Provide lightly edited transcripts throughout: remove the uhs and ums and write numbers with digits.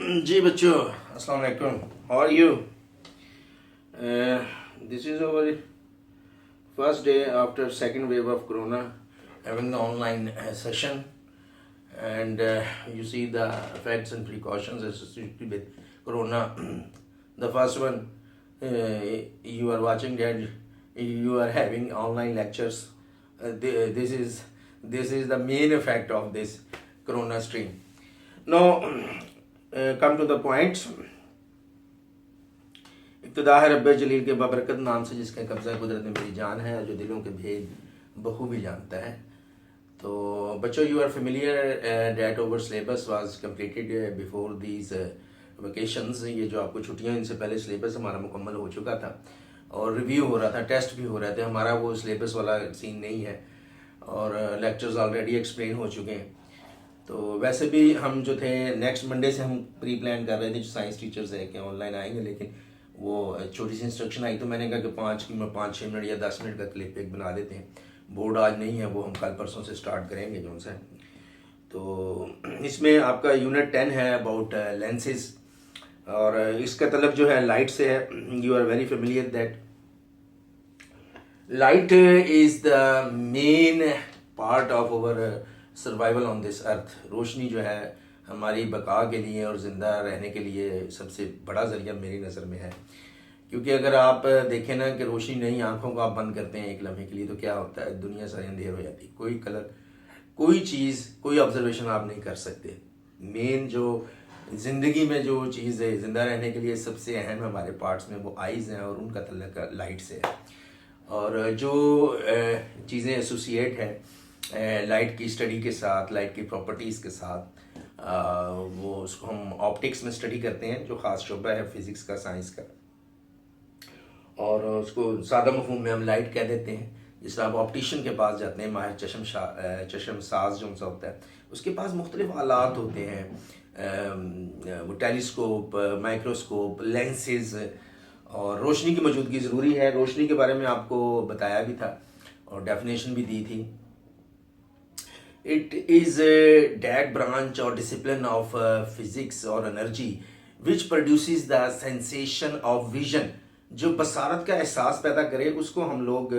जी बच्चों, अस्सलाम वालेकुम। How are you? This is our first day after second wave of corona, having the online session, and you see the effects and precautions associated with corona. The first one, you are watching that you are having online lectures. This is the main effect of this corona stream. Now, come to the points. इब्तिदा है रब्बे जलील के बबरकत नाम से जिसका कब्ज़ा कुदरत में मेरी जान है, जो दिलों के भेद बखूबी भी जानता है। तो बच्चों, you are familiar that our syllabus was completed before these vacations. ये जो आपको छुट्टियां, इनसे पहले सिलेबस हमारा मुकम्मल हो चुका था और रिव्यू हो रहा था, टेस्ट भी हो रहे थे। हमारा वो सिलेबस वाला सीन नहीं है और लेक्चर्स ऑलरेडी एक्सप्लेन हो चुके हैं। तो वैसे भी हम जो थे नेक्स्ट मंडे से हम प्री प्लान कर रहे थे, जो साइंस टीचर्स है कि ऑनलाइन आएंगे, लेकिन वो छोटी सी इंस्ट्रक्शन आई तो मैंने कहा कि 5-6 मिनट या 10 मिनट का क्लिप एक बना देते हैं। बोर्ड आज नहीं है, वो हम कल परसों से स्टार्ट करेंगे जो से। तो इसमें आपका यूनिट 10 है अबाउट लेंसेज, और इसका तलब जो है लाइट से है। You are very familiar that light is the main part of our survival on this earth. रोशनी जो है हमारी बका के लिए और ज़िंदा रहने के लिए सबसे बड़ा ज़रिया मेरी नज़र में है। क्योंकि अगर आप देखें ना कि रोशनी नहीं, आंखों को आप बंद करते हैं एक लम्हे के लिए, तो क्या होता है, दुनिया सारी अंधेर हो जाती है। कोई कलर, कोई चीज़, कोई ऑब्जर्वेशन आप नहीं कर सकते। मेन जो ज़िंदगी में जो चीज़ है ज़िंदा रहने के लिए सबसे अहम हमारे पार्ट्स में वो आइज़ हैं, और उनका तल्लुक लाइट से है। और जो चीज़ें एसोसिएट हैं लाइट की स्टडी के साथ, लाइट की प्रॉपर्टीज़ के साथ, वो उसको हम ऑप्टिक्स में स्टडी करते हैं, जो ख़ास शोबा है फिज़िक्स का, साइंस का। और उसको सादा मफ़हूम में हम लाइट कह देते हैं। जिस तरह आप ऑप्टिशियन के पास जाते हैं, माहिर चशम साज जो उनसा होता है, उसके पास मुख्तलिफ आलात होते हैं, वो टेलीस्कोप, माइक्रोस्कोप, लेंसेज, और रोशनी की मौजूदगी ज़रूरी है। रोशनी के बारे में आपको बताया भी था और डेफिनेशन भी दी थी। It is that branch or discipline of physics or energy which produces the sensation of vision। जो बसारत का एहसास पैदा करे उसको हम लोग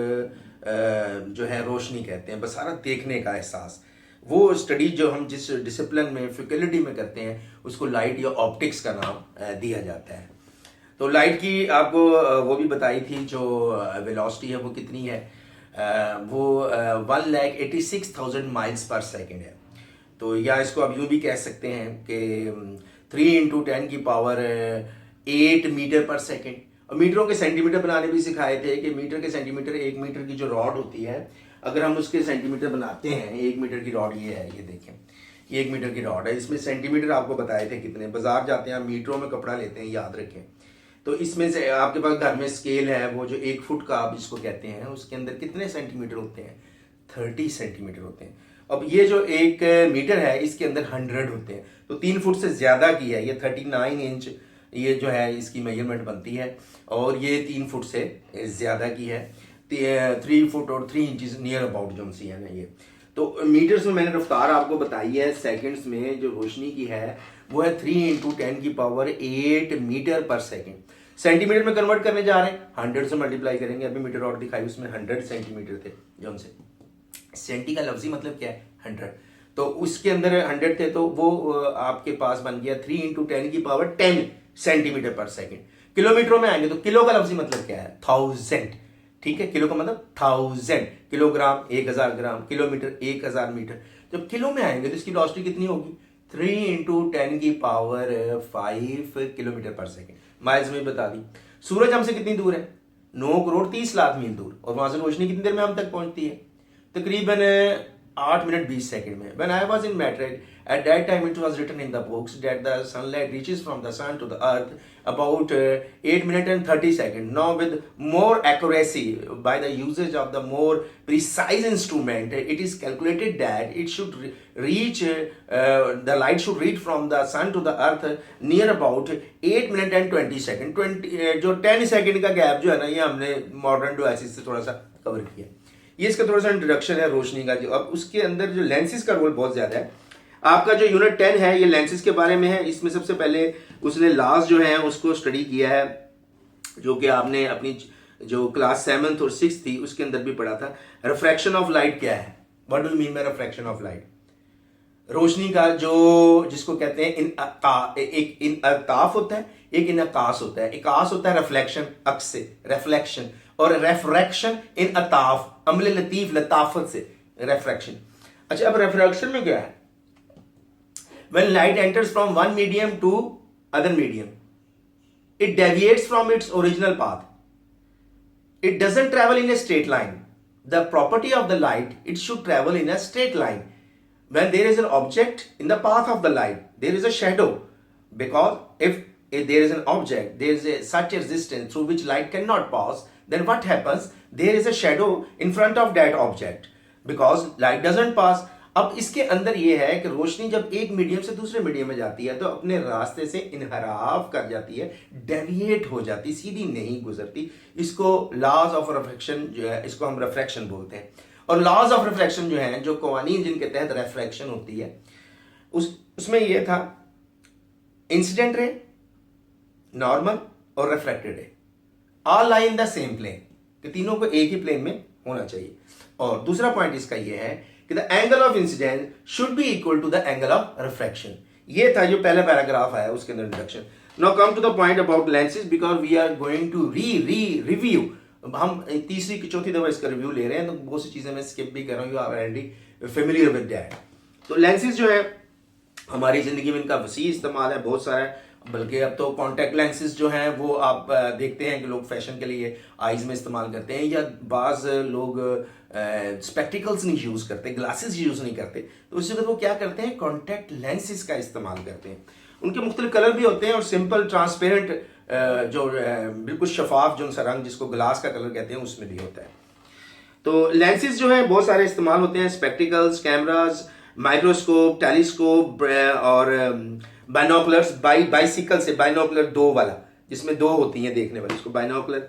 जो है रोशनी कहते हैं। बसारत, देखने का एहसास। वो स्टडी जो हम जिस डिसिप्लिन में, फैकल्टी में करते हैं, उसको लाइट या ऑप्टिक्स का नाम दिया जाता है। तो लाइट की आपको वो भी बताई थी, जो वेलोसिटी है वो कितनी है, वो 1,86,000 माइल्स पर सेकेंड है। तो या इसको आप यूँ भी कह सकते हैं कि 3 × 10 की पावर 8 मीटर पर सेकेंड। और मीटरों के सेंटीमीटर बनाने भी सिखाए थे कि मीटर के सेंटीमीटर, 1 मीटर की जो रॉड होती है, अगर हम उसके सेंटीमीटर बनाते हैं, 1 मीटर की रॉड ये है, ये देखें, ये 1 मीटर की रॉड है। इसमें सेंटीमीटर आपको बताए थे कितने। बाजार जाते हैं, मीटरों में कपड़ा लेते हैं, याद रखें। तो इसमें से आपके पास घर में स्केल है, वो जो 1 फुट का आप इसको कहते हैं, उसके अंदर कितने सेंटीमीटर होते हैं? 30 सेंटीमीटर होते हैं। अब ये जो 1 मीटर है, इसके अंदर 100 होते हैं। तो 3 फुट से ज़्यादा की है, ये 39 इंच ये जो है इसकी मेजरमेंट बनती है, और ये 3 फुट से ज़्यादा की है, 3 फुट और 3 इंच नियर अबाउट जो सी है ना ये। तो मीटर्स में मैंने रफ्तार आपको बताई है। सेकंड्स में जो रोशनी की है वो है 3 × 10 की पावर 8 मीटर पर सेकेंड। सेंटीमीटर में कन्वर्ट करने जा रहे हैं, 100 से मल्टीप्लाई करेंगे। अभी मीटर और दिखाई, उसमें 100 सेंटीमीटर थे जो उनसे। सेंटी का लफ्जी मतलब क्या है? 100। तो उसके अंदर 100 थे, तो वो आपके पास बन गया 3 × 10 की पावर 10 सेंटीमीटर पर सेकेंड। किलोमीटरों में आएंगे तो किलो का लफ्जी मतलब क्या है? 1000। ठीक है, किलो का मतलब 1000। किलोग्राम 1000 ग्राम, किलोमीटर 1000 मीटर। जब किलो में आएंगे तो इसकी वेलोसिटी कितनी होगी? 3 × 10 की पावर 5 किलोमीटर पर सेकेंड। माइल्स में बता दी। सूरज हमसे कितनी दूर है? 9 करोड़ 30 लाख मील दूर। और वहां से रोशनी कितनी देर में हम तक पहुंचती है? तकरीबन 8 मिनट 20 सेकंड में। When I was in matric, at that time it was written in the books that the sunlight reaches from the sun to the earth about 8 minutes and 30 seconds. Now with more accuracy, by the usage of the more precise instrument, it is calculated that it should reach, the light should reach from the sun to the earth near about 8 minutes and 20 seconds. 20 जो 10 second का gap जो है ना, ये हमने modern devices से थोड़ा सा कवर किया। ये इसका थोड़ा सा इंट्रोडक्शन है रोशनी का। जो अब उसके अंदर जो लेंसेज का रोल बहुत ज़्यादा है। आपका जो यूनिट 10 है ये लेंसेज के बारे में है। इसमें सबसे पहले उसने लॉज जो है उसको स्टडी किया है, जो कि आपने अपनी जो क्लास 7th और 6th थी उसके अंदर भी पढ़ा था। रिफ्रैक्शन ऑफ लाइट क्या है, what do you mean by refraction of light? रोशनी का जो जिसको कहते हैं एक इनअताफ होता है, एक इनअकास होता है। इकास होता है रिफ्लेक्शन, अक्स से रिफ्लेक्शन, और रेफ्रैक्शन इनअताफ, अमले लतीफ लताफत से रिफ्रैक्शन। अच्छा, अब रिफ्रैक्शन में क्या है? When light enters from one medium to other medium, it deviates from its original path. It doesn't travel in a straight line. The property of the light, it should travel in a straight line. When there is an object in the path of the light, there is a shadow. Because if there is an object, there is such a distance through which light cannot pass, then what happens? There is a shadow in front of that object. Because light doesn't pass. अब इसके अंदर ये है कि रोशनी जब एक medium से दूसरे मीडियम में जाती है तो अपने रास्ते से इनहराफ कर जाती है, डेविएट हो जाती, सीधी नहीं गुजरती। इसको लॉज ऑफ रिफ्रैक्शन जो है, इसको हम रिफ्रैक्शन बोलते हैं। और लॉज ऑफ रिफ्रैक्शन जो है, जो कवानीन जिनके तहत रिफ्रैक्शन होती है, उसमें ये था इंसिडेंट रे, नॉर्मल और refracted ray, all lie in the same plane, कि तीनों को एक ही प्लेन में होना चाहिए। और दूसरा पॉइंट इसका ये है कि the angle of incidence should be equal to the angle of refraction. ये था जो पहला पैराग्राफ आया उसके अंदर introduction. Now come to the point about lenses, because we are going to review. हम तीसरी की चौथी दफा इसका रिव्यू ले रहे हैं, तो बहुत सी चीजें मैं स्किप भी कर रहा हूँ, you are already familiar with that. तो लेंसेज जो है हमारी जिंदगी में इनका वसी इस्तेमाल है, बहुत सारा है। बल्कि अब तो कॉन्टैक्ट लेंसेज जो हैं वो आप देखते हैं कि लोग फैशन के लिए आईज में इस्तेमाल करते हैं, या बाज लोग स्पेक्टिकल्स नहीं यूज़ करते, ग्लासेस यूज़ नहीं करते, तो उस जगह वो क्या करते हैं, कॉन्टैक्ट लेंसेज का इस्तेमाल करते हैं। उनके मुख्तलिफ कलर भी होते हैं, और सिंपल ट्रांसपेरेंट जो बिल्कुल शफाफ जो सा रंग जिसको ग्लास का कलर कहते हैं उसमें भी होता है। तो लेंसेज जो है बहुत सारे इस्तेमाल होते हैं, स्पेक्टिकल्स, कैमराज, माइक्रोस्कोप, टेलीस्कोप और बाइनोकुलर्स। बाइसिकल से बाइनोकुलर दो वाला, जिसमें दो होती हैं देखने वाली, उसको बाइनोकुलर,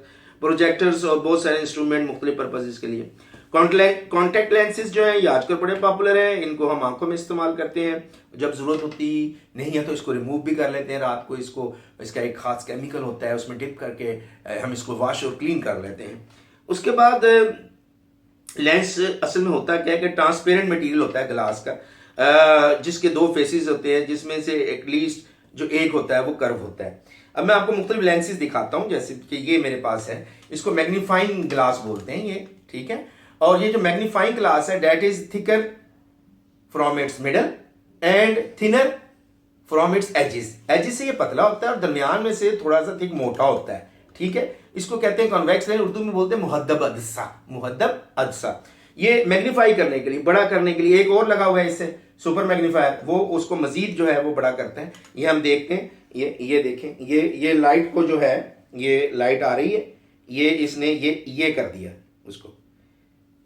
प्रोजेक्टर्स और बहुत सारे इंस्ट्रूमेंट मुख्तलिफ पर्पजेस के लिए। कॉन्टैक्ट लेंसेज जो है ये आजकल बड़े पॉपुलर हैं, इनको हम आंखों में इस्तेमाल करते हैं, जब जरूरत होती नहीं है तो इसको रिमूव भी कर लेते हैं रात को। इसका एक खास केमिकल होता है, उसमें डिप करके हम इसको वॉश और क्लीन कर लेते हैं। उसके बाद लेंस असल में होता क्या है कि ट्रांसपेरेंट मटेरियल होता है ग्लास का, जिसके दो फेसेस होते हैं, जिसमें से एटलीस्ट जो एक होता है वो कर्व होता है। अब मैं आपको मुख्तलिफ लेंसेज दिखाता हूं, जैसे कि ये मेरे पास है, इसको मैग्नीफाइंग ग्लास बोलते हैं ये, ठीक है। और ये जो मैग्नीफाइंग ग्लास है that is thicker from its middle and thinner from its edges. Edges से ये पतला होता है और दरमियान में से थोड़ा सा थिक मोटा होता है, ठीक है। इसको कहते हैं कॉन्वेक्स लेंस, उर्दू में बोलते हैं मुहद्दब अदसा, मुहद्दब अदसा। ये मैग्नीफाई करने के लिए, बड़ा करने के लिए एक और लगा हुआ है इससे, सुपर मैग्नीफायर, वो उसको मजीद जो है वो बड़ा करते हैं। ये हम देखते हैं, ये देखें, ये लाइट को जो है, ये लाइट आ रही है, ये इसने ये कर दिया, उसको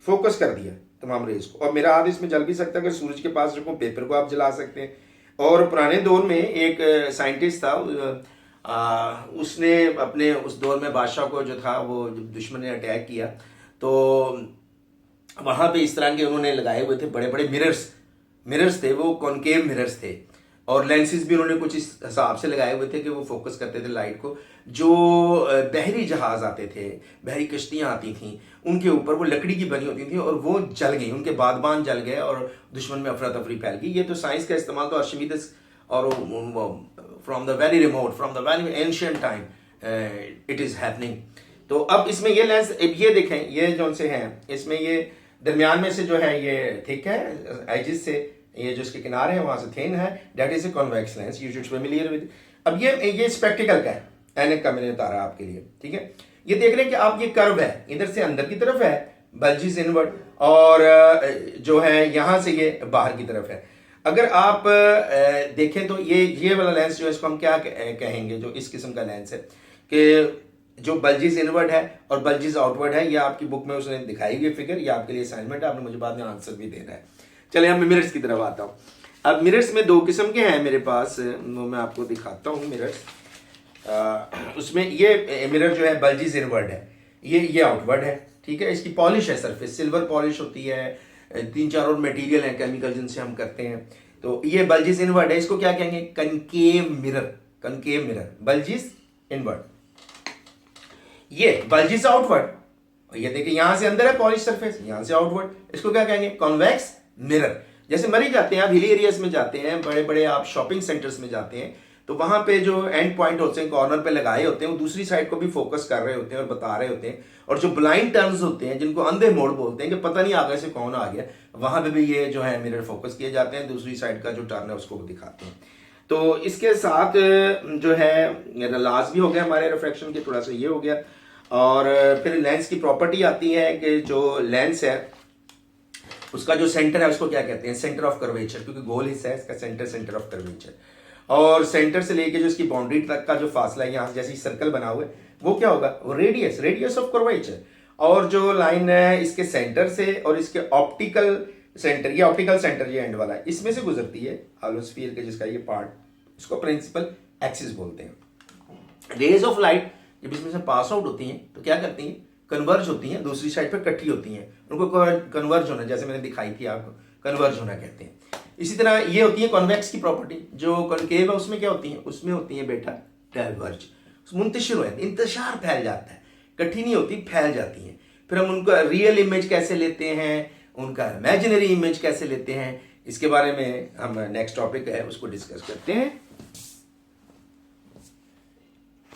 फोकस कर दिया तमाम रेज को। और मेरा हाथ इसमें जल भी सकता है, अगर सूरज के पास रखूं, पेपर को आप जला सकते हैं। और पुराने दौर में एक साइंटिस्ट था, उसने अपने उस दौर में बादशाह को जो था, वो जब दुश्मन ने अटैक किया तो वहां पे इस तरह के उन्होंने लगाए हुए थे बड़े बड़े मिरर्स थे, वो कॉनकेव मिरर्स थे। और लेंसेज भी उन्होंने कुछ इस हिसाब से लगाए हुए थे कि वो फोकस करते थे लाइट को। जो बहरी जहाज आते थे, बहरी कश्तियां आती थीं, उनके ऊपर वो लकड़ी की बनी होती थी और वो जल गई, उनके बादबान जल गए और दुश्मन में अफरा तफरी फैल गई। ये तो साइंस का इस्तेमाल तो आर्शिमीदेस और from the very remote, from the very ancient time it is happening. तो अब इसमें ये लेंस, ये देखें, ये जो से हैं, इसमें ये दरमियान में से जो है ये थिक है एजिस से, ये जो इसके किनारे हैं वहां से थिन है, that is a convex lens, you should familiar with. अब ये स्पेक्टिकल का है, ऐनक का मैंने उतारा आपके लिए, ठीक है। ये देख रहे हैं कि आप, ये कर्व है, इधर से अंदर की तरफ है, बल्जिस इनवर्ड, और जो है यहां से ये बाहर की तरफ है। अगर आप देखें तो ये वाला लेंस जो है, इसको हम क्या कहेंगे, जो इस किस्म का लेंस है, कि जो बल्जिस इनवर्ड है और बल्जिस आउटवर्ड है, ये आपकी बुक में उसने दिखाई हुई फिगर, ये आपके लिए असाइनमेंट है, आपने मुझे बाद में आंसर भी देना है। चले अब मैं मिरर्स की तरफ आता हूँ। अब मिरर्स में दो किस्म के हैं मेरे पास, वो मैं आपको दिखाता हूँ मिरर्स। उसमें ये मिरर जो है बल्जिस इनवर्ड है, ये आउटवर्ड है, ठीक है। इसकी पॉलिश है, सरफेस सिल्वर पॉलिश होती है, तीन चार और मटेरियल हैं केमिकल जिनसे हम करते हैं। तो ये बल्जिस इनवर्ड है, इसको क्या कहेंगे? Concave mirror. Concave mirror, bulges inward. ये बल्जिस आउटवर्ड, ये देखिए यहां से अंदर है पॉलिश सरफेस, यहां से आउटवर्ड, इसको क्या कहेंगे? Convex mirror. जैसे मरी जाते हैं आप, हिली एरियाज में जाते हैं, बड़े बड़े आप शॉपिंग सेंटर्स में जाते हैं, तो वहां पे जो एंड पॉइंट होते हैं कॉर्नर पे लगाए होते हैं, वो दूसरी साइड को भी फोकस कर रहे होते हैं और बता रहे होते हैं। और जो ब्लाइंड टर्न्स होते हैं, जिनको अंधे मोड़ बोलते हैं कि पता नहीं आगे से कौन आ गया, वहां पे भी ये जो है मिरर फोकस किए जाते हैं, दूसरी साइड का जो टर्न है उसको दिखाते हैं। तो इसके साथ जो है लाज भी हो गया हमारे रिफ्रैक्शन के, थोड़ा सा ये हो गया। और फिर लेंस की प्रॉपर्टी आती है कि जो लेंस है उसका जो सेंटर है उसको क्या कहते हैं? सेंटर ऑफ कर्वेचर, क्योंकि गोल हिस्सा है इसका सेंटर ऑफ कर्वेचर। और सेंटर से लेके जो इसकी बाउंड्री तक का जो फासला है, यहाँ जैसे सर्कल बना हुआ है, वो क्या होगा? वो रेडियस ऑफ कर्वेचर। और जो लाइन है इसके सेंटर से और इसके ऑप्टिकल सेंटर, ये ऑप्टिकल सेंटर ये एंड वाला है, इसमें से गुजरती है हालोस्फीयर के, जिसका ये पार्ट, इसको प्रिंसिपल एक्सिस बोलते हैं। रेज ऑफ लाइट जब इसमें से पास आउट होती हैं तो क्या करती हैं? कन्वर्ज होती हैं, दूसरी साइड पर इकट्ठी होती हैं, उनको कन्वर्ज होना, जैसे मैंने दिखाई थी आपको, कन्वर्ज होना कहते हैं। इसी तरह ये होती है कॉन्वेक्स की प्रॉपर्टी। जो कॉनकेव है उसमें क्या होती है? उसमें होती है बेटा डाइवर्ज, मुंतशिर हो जाती है, इंतशार फैल जाता है, इकट्ठी नहीं होती, फैल जाती हैं। फिर हम उनका रियल इमेज कैसे लेते हैं, उनका इमेजिनरी इमेज कैसे लेते हैं, इसके बारे में हम नेक्स्ट टॉपिक है उसको डिस्कस करते हैं।